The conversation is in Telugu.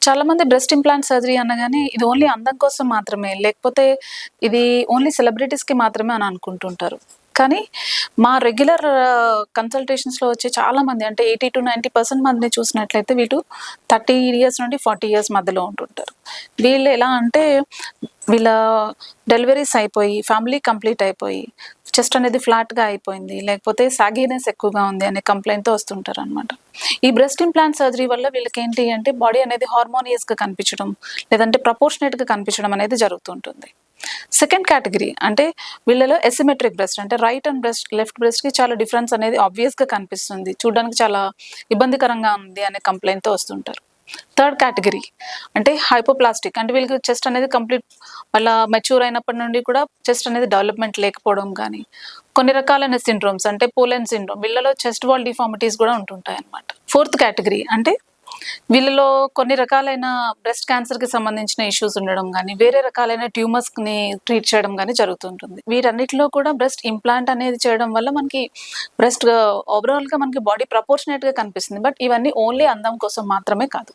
చాలా మంది బ్రెస్ట్ ఇంప్లాంట్ సర్జరీ అనగానే ఇది ఓన్లీ అందం కోసం మాత్రమే, లేకపోతే ఇది ఓన్లీ సెలబ్రిటీస్‌కి మాత్రమే అని అనుకుంటుంటారు. కానీ మా రెగ్యులర్ కన్సల్టేషన్స్‌లో వచ్చే చాలామంది అంటే 80-90% మందిని చూసినట్లయితే వీళ్ళు 30 ఇయర్స్ నుండి 40 ఇయర్స్ మధ్యలో ఉంటుంటారు. వీళ్ళు ఎలా అంటే వీళ్ళ డెలివరీస్ అయిపోయి, ఫ్యామిలీ కంప్లీట్ అయిపోయి, చెస్ట్ అనేది ఫ్లాట్‌గా అయిపోయింది, లేకపోతే సాగీనెస్ ఎక్కువగా ఉంది అనే కంప్లెయింట్‌తో వస్తుంటారనమాట. ఈ బ్రెస్ట్ ఇంప్లాంట్ సర్జరీ వల్ల వీళ్ళకేంటి అంటే బాడీ అనేది హార్మోనియస్‌గా కనిపించడం, లేదంటే ప్రపోర్షనేట్‌గా కనిపించడం అనేది జరుగుతుంటుంది. సెకండ్ కేటగిరీ అంటే వీళ్ళలో ఎసిమెట్రిక్ బ్రెస్ట్ అంటే రైట్ అండ్ బ్రెస్ట్, లెఫ్ట్ బ్రెస్ట్‌కి చాలా డిఫరెన్స్ అనేది ఆబ్వియస్‌గా కనిపిస్తుంది. చూడడానికి చాలా ఇబ్బందికరంగా ఉంది అనే కంప్లెయింట్‌తో వస్తుంటారు. థర్డ్ కేటగిరీ అంటే హైపోప్లాస్టిక్ అంటే వీళ్ళకి చెస్ట్ అనేది కంప్లీట్ వాళ్ళ మెచ్యూర్ అయినప్పటి నుండి కూడా చెస్ట్ అనేది డెవలప్‌మెంట్ లేకపోవడం గానీ, కొన్ని రకాలైన సిండ్రోమ్స్ అంటే పోలెన్ సిండ్రోమ్ వీళ్ళలో చెస్ట్ వాల్ డిఫార్మిటీస్ గూడా ఉంటుంటాయన్నమాట. ఫోర్త్ కేటగిరీ అంటే వీళ్ళలో కొన్ని రకాలైన బ్రెస్ట్ క్యాన్సర్‌కి సంబంధించిన ఇష్యూస్ ఉండడం గానీ, వేరే రకాలైన ట్యూమర్స్‌ని ట్రీట్ చేయడం గానీ జరుగుతుంటుంది. వీటన్నిటిలో కూడా బ్రెస్ట్ ఇంప్లాంట్ అనేది చేయడం వల్ల మనకి బ్రెస్ట్ ఓవరాల్‌గా మనకి బాడీ ప్రపోర్షనేట్‌గా కనిపిస్తుంది. బట్ ఇవన్నీ ఓన్లీ అందం కోసం మాత్రమే కాదు.